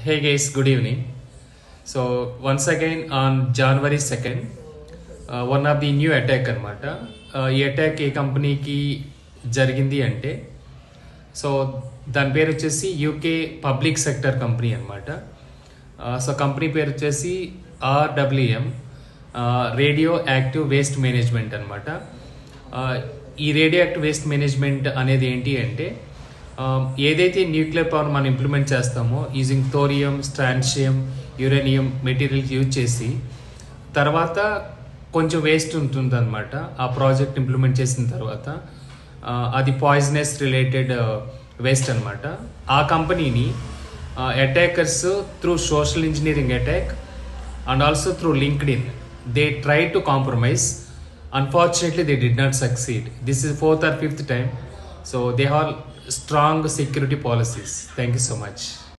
Hey guys, good evening. So once again on January 2nd, one of the new attack అనమాట. ఈ attack ఏ కంపెనీకి జరిగింది అంటే so దాని పేరు వచ్చేసి యూకే పబ్లిక్ సెక్టర్ కంపెనీ అనమాట. సో కంపెనీ పేరు వచ్చేసి RWM radio active waste management అనమాట. ఈ రేడియో యాక్టివ్ వేస్ట్ మేనేజ్మెంట్ అనేది ఏంటి అంటే ఏదైతే న్యూక్లియర్ పవర్ మనం ఇంప్లిమెంట్ చేస్తామో using thorium, strontium, uranium materials use చేసి తర్వాత కొంచెం వేస్ట్ ఉంటుంది అనమాట. ఆ ప్రాజెక్ట్ ఇంప్లిమెంట్ చేసిన తర్వాత అది పాయిజనస్ రిలేటెడ్ వేస్ట్ అనమాట. ఆ కంపెనీని attackers through social engineering attack and also through LinkedIn they try to compromise. Unfortunately, they did not succeed. This is 4th or 5th time. So they have strong security policies. Thank you so much.